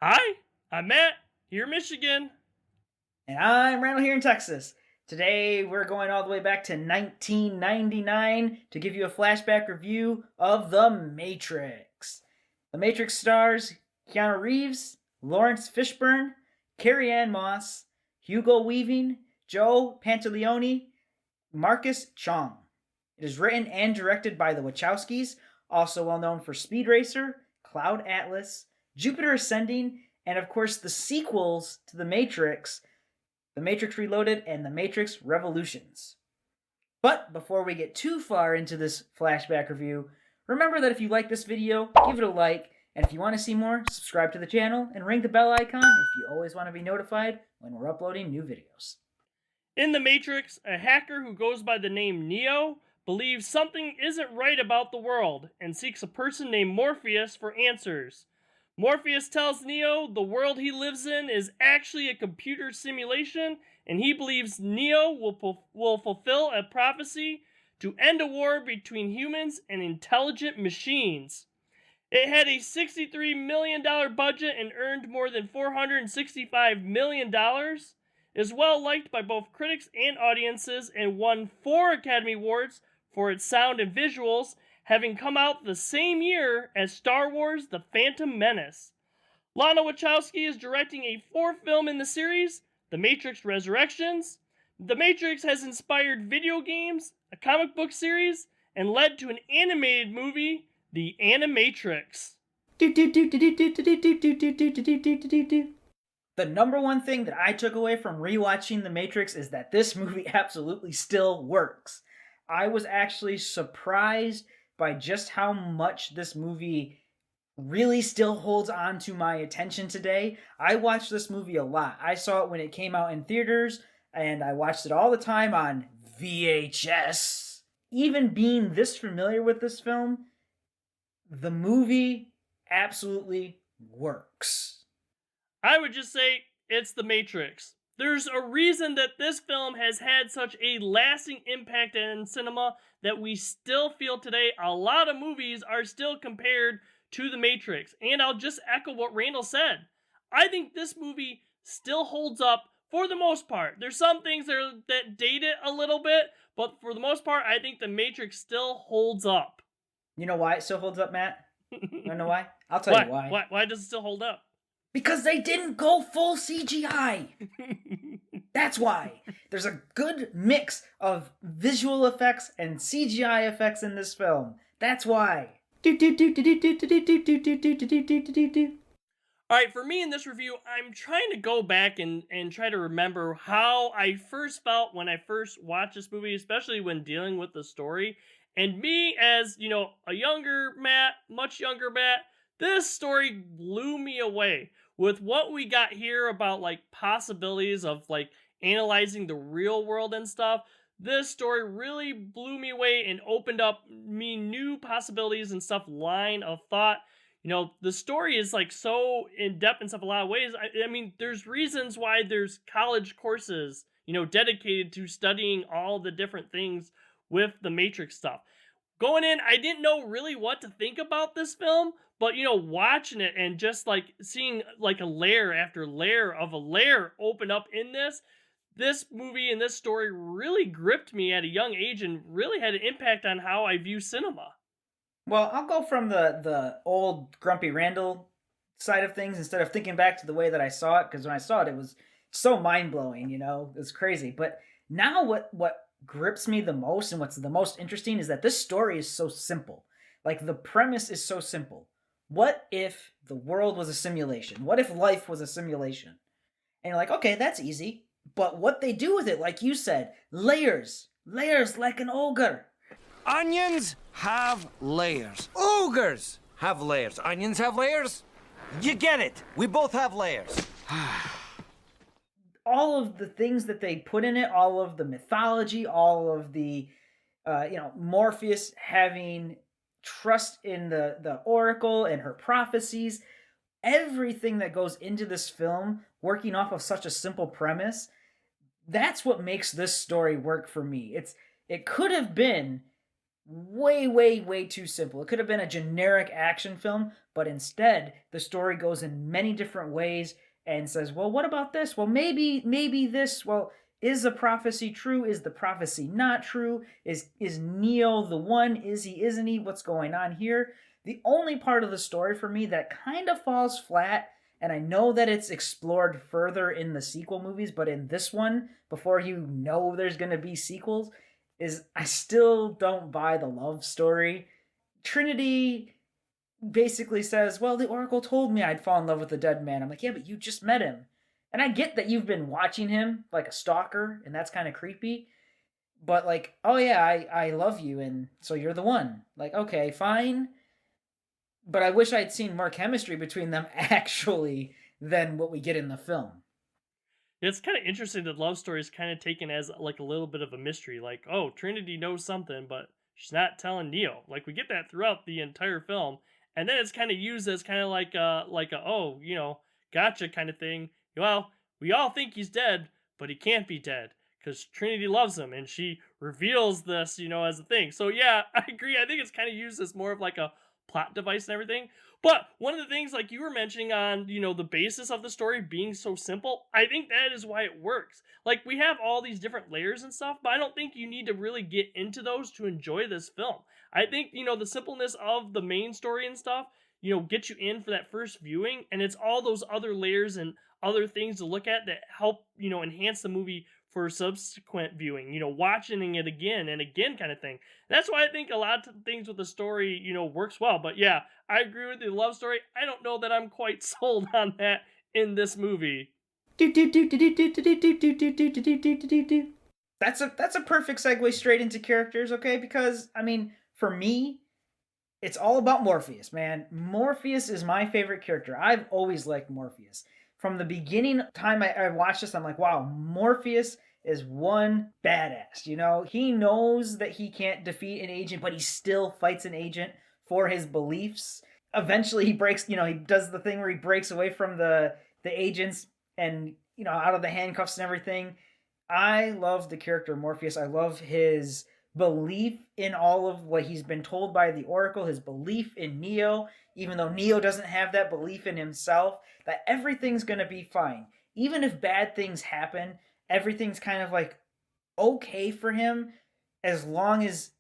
Hi, I'm Matt, here in Michigan. And I'm Randall here in Texas. Today we're going all the way back to 1999 to give you a flashback review of The Matrix. The Matrix stars Keanu Reeves, Lawrence Fishburne, Carrie Ann Moss, Hugo Weaving, Joe Pantoliano, Marcus Chong. It is written and directed by the Wachowskis, also well known for Speed Racer, Cloud Atlas, Jupiter Ascending, and of course the sequels to The Matrix, The Matrix Reloaded, and The Matrix Revolutions. But before we get too far into this flashback review, remember that if you like this video, give it a like, and if you want to see more, subscribe to the channel and ring the bell icon if you always want to be notified when we're uploading new videos. In The Matrix, a hacker who goes by the name Neo believes something isn't right about the world and seeks a person named Morpheus for answers. Morpheus tells Neo the world he lives in is actually a computer simulation, and he believes Neo will fulfill a prophecy to end a war between humans and intelligent machines. It had a $63 million budget and earned more than $465 million. Is well liked by both critics and audiences and won 4 Academy Awards for its sound and visuals, having come out the same year as Star Wars The Phantom Menace. Lana Wachowski is directing a 4th film in the series, The Matrix Resurrections. The Matrix has inspired video games, a comic book series, and led to an animated movie, The Animatrix. The number one thing that I took away from rewatching The Matrix is that this movie absolutely still works. I was actually surprised by just how much this movie really still holds on to my attention today. I watched this movie a lot. I saw it when it came out in theaters, and I watched it all the time on VHS. Even being this familiar with this film, the movie absolutely works. I would just say it's The Matrix. There's a reason that this film has had such a lasting impact in cinema that we still feel today. A lot of movies are still compared to The Matrix. And I'll just echo what Randall said. I think this movie still holds up for the most part. There's some things that date it a little bit, but for the most part, I think The Matrix still holds up. You know why it still holds up, Matt? You wanna know why? I'll tell you why. Why does it still hold up? Because they didn't go full CGI. That's why. There's a good mix of visual effects and CGI effects in this film. That's why. Alright, for me in this review, I'm trying to go back and try to remember how I first felt when I first watched this movie, especially when dealing with the story. And me, as, a younger Matt, much younger Matt, this story blew me away with what we got here about possibilities of analyzing the real world and stuff. This story really blew me away and opened up me new possibilities and stuff, line of thought. The story is so in depth in stuff a lot of ways. I mean, there's reasons why there's college courses, dedicated to studying all the different things with the Matrix stuff. Going in, I didn't know really what to think about this film, but watching it and just seeing a layer after layer of a layer open up in this movie and this story really gripped me at a young age and really had an impact on how I view cinema. Well, I'll go from the old Grumpy Randall side of things instead of thinking back to the way that I saw it, because when I saw it, it was so mind-blowing, It's crazy. But now what grips me the most and what's the most interesting is that this story is so simple. The premise is so simple. What if the world was a simulation? What if life was a simulation? And you're like, okay, that's easy. But what they do with it, like you said, layers. Layers like an ogre. Onions have layers. Ogres have layers. Onions have layers. You get it. We both have layers. All of the things that they put in it, all of the mythology, all of the, Morpheus having trust in the Oracle and her prophecies, everything that goes into this film, working off of such a simple premise, that's what makes this story work for me. It could have been way too simple. It could have been a generic action film, but instead the story goes in many different ways and says, well, what about this? Well, maybe this. Well, is the prophecy true? Is the prophecy not true? Is Neo the one? Is he? Isn't he? What's going on here? The only part of the story for me that kind of falls flat, and I know that it's explored further in the sequel movies, but in this one, before you know there's going to be sequels, is I still don't buy the love story. Trinity basically says, well, the Oracle told me I'd fall in love with the dead man. I'm like, yeah, but you just met him. And I get that you've been watching him like a stalker, and that's kind of creepy. But like, oh yeah, I love you, and so you're the one. Like, okay, fine. But I wish I'd seen more chemistry between them actually than what we get in the film. It's kind of interesting that love story is kind of taken as like a little bit of a mystery. Like, oh, Trinity knows something, but she's not telling Neo. Like we get that throughout the entire film, and then it's kind of used as kind of like a oh, gotcha kind of thing. Well, we all think he's dead, but he can't be dead because Trinity loves him, and she reveals this, as a thing. So yeah, I agree. I think it's kind of used as more of like a plot device and everything. But one of the things, like you were mentioning on, the basis of the story being so simple, I think that is why it works. Like, we have all these different layers and stuff, but I don't think you need to really get into those to enjoy this film. I think, the simpleness of the main story and stuff, get you in for that first viewing, and it's all those other layers and other things to look at that help, enhance the movie for subsequent viewing, watching it again and again kind of thing. That's why I think a lot of things with the story, works well. But yeah, I agree with the love story. I don't know that I'm quite sold on that in this movie. That's a perfect segue straight into characters, okay? Because I mean, for me, it's all about Morpheus, man. Morpheus is my favorite character. I've always liked Morpheus. From the beginning time I watched this, I'm like, wow, Morpheus is one badass. He knows that he can't defeat an agent, but he still fights an agent for his beliefs. Eventually, he breaks. He does the thing where he breaks away from the agents and out of the handcuffs and everything. I love the character Morpheus. I love his belief in all of what he's been told by the Oracle, his belief in Neo, even though Neo doesn't have that belief in himself, that everything's going to be fine. Even if bad things happen, everything's kind of like okay for him as long as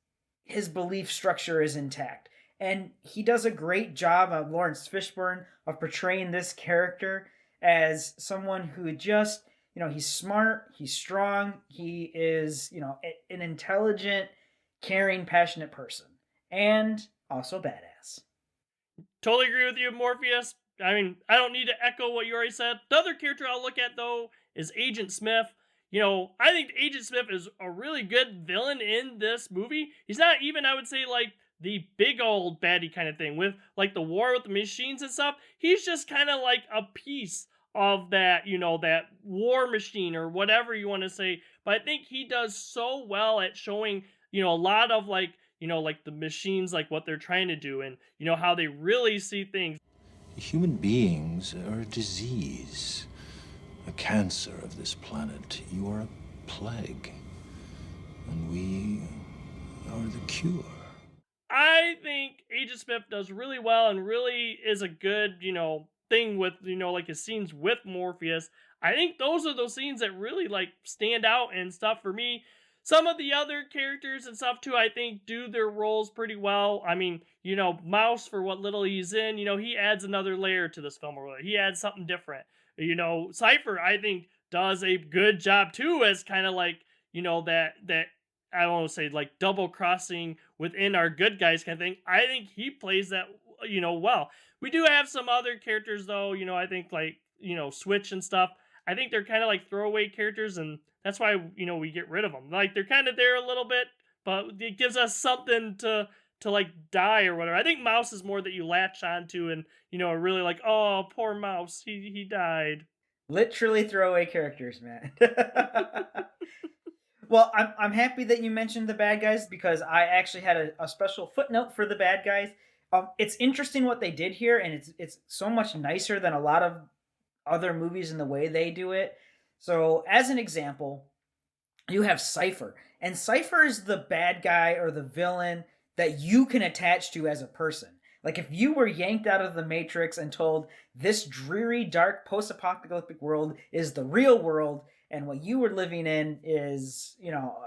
his belief structure is intact. And he does a great job of Lawrence Fishburne of portraying this character as someone who just, he's smart, he's strong, he is, an intelligent, caring, passionate person, and also badass. Totally agree with you, Morpheus. I mean, I don't need to echo what you already said. The other character I'll look at, though, is Agent Smith. I think Agent Smith is a really good villain in this movie. He's not even, I would say, like, the big old baddie kind of thing with, like, the war with the machines and stuff. He's just kind of like a piece of that, that war machine or whatever you want to say. But I think he does so well at showing, a lot of, like, like the machines, like what they're trying to do and, how they really see things. Human beings are a disease, a cancer of this planet. You are a plague, and we are the cure. I think Agent Smith does really well and really is a good, thing with, like his scenes with Morpheus. I think those are those scenes that really like stand out and stuff for me. Some of the other characters and stuff too, I think do their roles pretty well. I mean, Mouse, for what little he's in, he adds another layer to this film. Or he adds something different. Cypher, I think, does a good job too as kind of like, that I don't want to say like double crossing within our good guys kind of thing. I think he plays that, well. We do have some other characters though, I think like, Switch and stuff. I think they're kind of like throwaway characters, and that's why, we get rid of them. Like they're kind of there a little bit, but it gives us something to like die or whatever. I think Mouse is more that you latch onto and, are really like, oh, poor Mouse, he died. Literally throwaway characters, man. Well, I'm happy that you mentioned the bad guys because I actually had a special footnote for the bad guys. It's interesting what they did here, and it's so much nicer than a lot of other movies in the way they do it. So, as an example, you have Cypher, and Cypher is the bad guy or the villain that you can attach to as a person. Like if you were yanked out of the Matrix and told this dreary, dark, post-apocalyptic world is the real world and what you were living in is,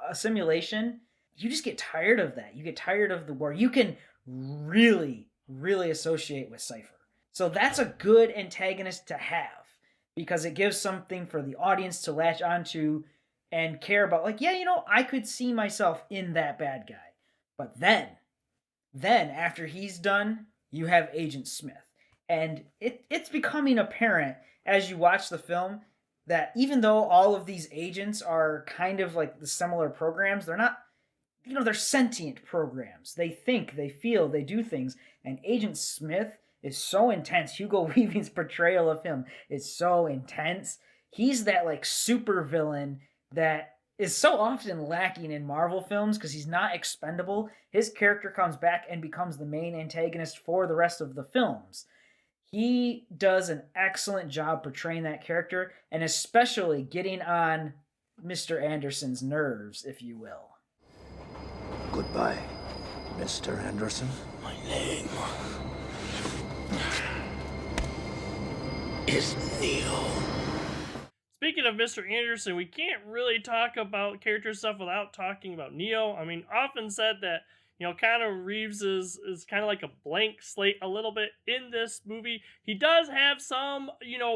a simulation, you just get tired of that. You get tired of the war. You can really, really associate with Cypher. So that's a good antagonist to have because it gives something for the audience to latch onto and care about. Like, yeah, I could see myself in that bad guy. But then after he's done, you have Agent Smith. And it's becoming apparent as you watch the film that even though all of these agents are kind of like the similar programs, they're not, they're sentient programs. They think, they feel, they do things. And Agent Smith is so intense. Hugo Weaving's portrayal of him is so intense. He's that like super villain that is so often lacking in Marvel films because he's not expendable. His character comes back and becomes the main antagonist for the rest of the films. He does an excellent job portraying that character and especially getting on Mr. Anderson's nerves, if you will. Goodbye, Mr. Anderson. My name is Neo. Speaking of Mr. Anderson, we can't really talk about character stuff without talking about Neo. I mean, often said that, Keanu Reeves is kind of like a blank slate a little bit in this movie. He does have some,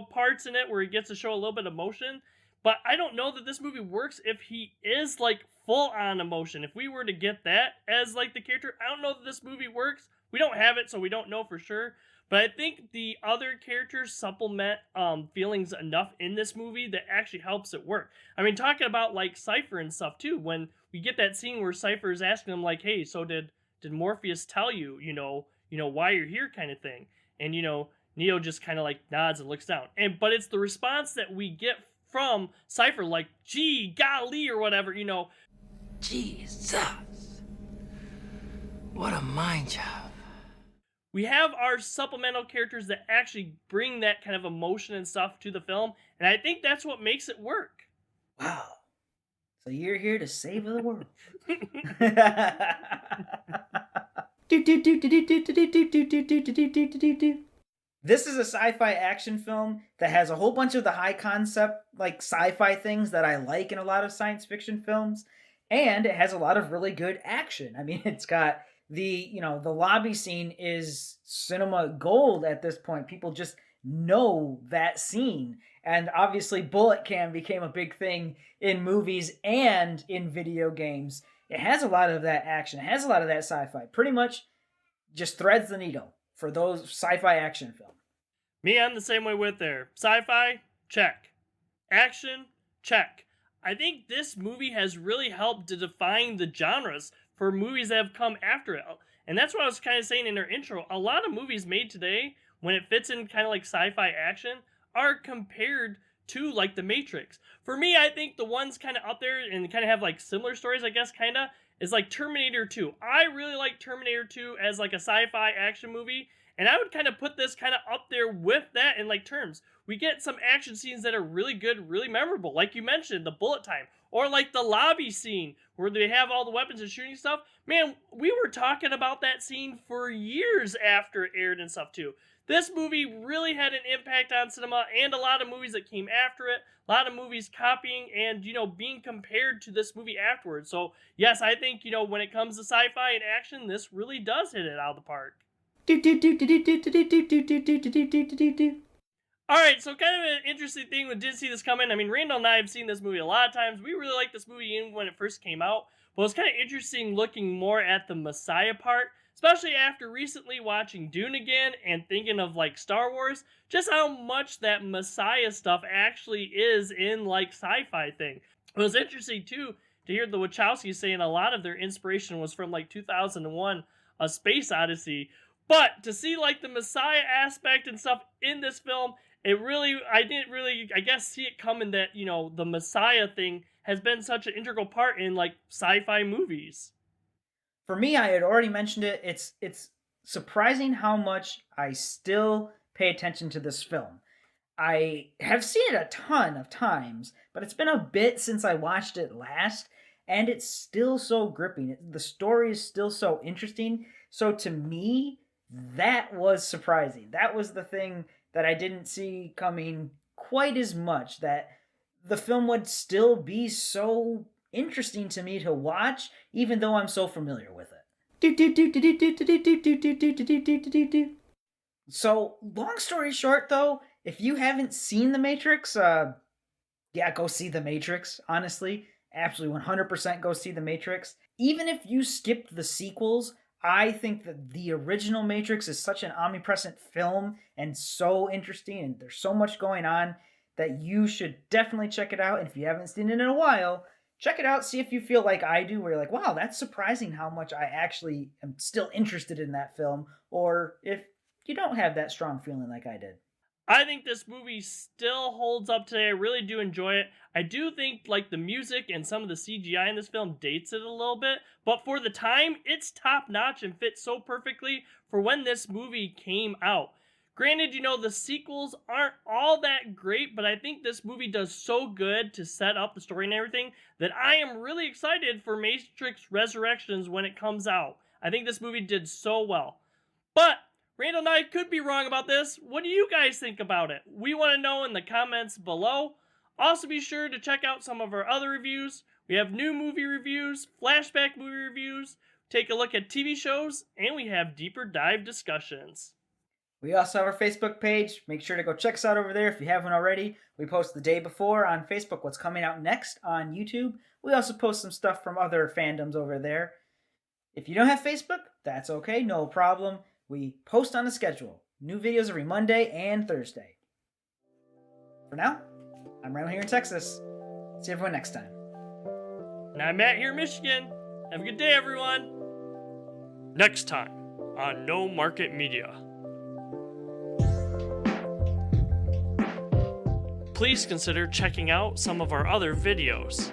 parts in it where he gets to show a little bit of emotion, but I don't know that this movie works if he is like full on emotion. If we were to get that as like the character, I don't know that this movie works. We don't have it, so we don't know for sure. But I think the other characters supplement feelings enough in this movie that actually helps it work. I mean, talking about like Cypher and stuff too, when we get that scene where Cypher is asking him like, "Hey, so did Morpheus tell you, why you're here," kind of thing, and Neo just kind of like nods and looks down, but it's the response that we get from Cypher, like, "Gee, golly," or whatever, Jesus, what a mind job. We have our supplemental characters that actually bring that kind of emotion and stuff to the film, and I think that's what makes it work. Wow. So you're here to save the world. This is a sci-fi action film that has a whole bunch of the high concept, like sci-fi things that I like in a lot of science fiction films, and it has a lot of really good action. I mean, it's got the lobby scene is cinema gold at this point. People just know that scene. And obviously bullet cam became a big thing in movies and in video games. It has a lot of that action. It has a lot of that sci-fi. Pretty much just threads the needle for those sci-fi action films. Me, I'm the same way with there. Sci-fi, check. Action, check. I think this movie has really helped to define the genres for movies that have come after it. And that's what I was kind of saying in our intro. A lot of movies made today, when it fits in kind of like sci-fi action, are compared to like The Matrix. For me, I think the ones kind of up there and kind of have like similar stories, I guess, kind of, is like Terminator 2. I really like Terminator 2 as like a sci-fi action movie. And I would kind of put this kind of up there with that in like terms. We get some action scenes that are really good, really memorable. Like you mentioned, the bullet time. Or like the lobby scene where they have all the weapons and shooting stuff. Man, we were talking about that scene for years after it aired and stuff too. This movie really had an impact on cinema and a lot of movies that came after it. A lot of movies copying and, being compared to this movie afterwards. So, yes, I think, when it comes to sci-fi and action, this really does hit it out of the park. Alright, so kind of an interesting thing when didn't see this coming. I mean, Randall and I have seen this movie a lot of times. We really liked this movie even when it first came out. But it's kind of interesting looking more at the Messiah part, especially after recently watching Dune again and thinking of like Star Wars, just how much that Messiah stuff actually is in like sci-fi thing. It was interesting too to hear the Wachowskis saying a lot of their inspiration was from like 2001, A Space Odyssey. But to see like the Messiah aspect and stuff in this film, I didn't really, I guess, see it coming that, the Messiah thing has been such an integral part in like sci-fi movies. For me, I had already mentioned it. It's surprising how much I still pay attention to this film. I have seen it a ton of times, but it's been a bit since I watched it last. and it's still so gripping. The story is still so interesting. So to me, that was surprising. That was the thing that I didn't see coming quite as much, that the film would still be so interesting to me to watch, even though I'm so familiar with it. So, long story short, though, if you haven't seen The Matrix, yeah, go see The Matrix, honestly. Absolutely 100% go see The Matrix. Even if you skipped the sequels, I think that the original Matrix is such an omnipresent film and so interesting, and there's so much going on that you should definitely check it out. And if you haven't seen it in a while, check it out. See if you feel like I do, where you're like, wow, that's surprising how much I actually am still interested in that film. Or if you don't have that strong feeling like I did. I think this movie still holds up today. I really do enjoy it. I do think like the music and some of the CGI in this film dates it a little bit, but for the time, it's top notch and fits so perfectly for when this movie came out. Granted, the sequels aren't all that great, but I think this movie does so good to set up the story and everything that I am really excited for Matrix Resurrections when it comes out. I think this movie did so well. But Randall and I could be wrong about this. What do you guys think about it? We want to know in the comments below. Also, be sure to check out some of our other reviews. We have new movie reviews, flashback movie reviews, take a look at TV shows, and we have deeper dive discussions. We also have our Facebook page. Make sure to go check us out over there if you haven't already. We post the day before on Facebook what's coming out next on YouTube. We also post some stuff from other fandoms over there. If you don't have Facebook, that's okay, no problem. We post on a schedule. New videos every Monday and Thursday. For now, I'm Randall here in Texas. See everyone next time. And I'm Matt here in Michigan. Have a good day, everyone. Next time on No Market Media. Please consider checking out some of our other videos.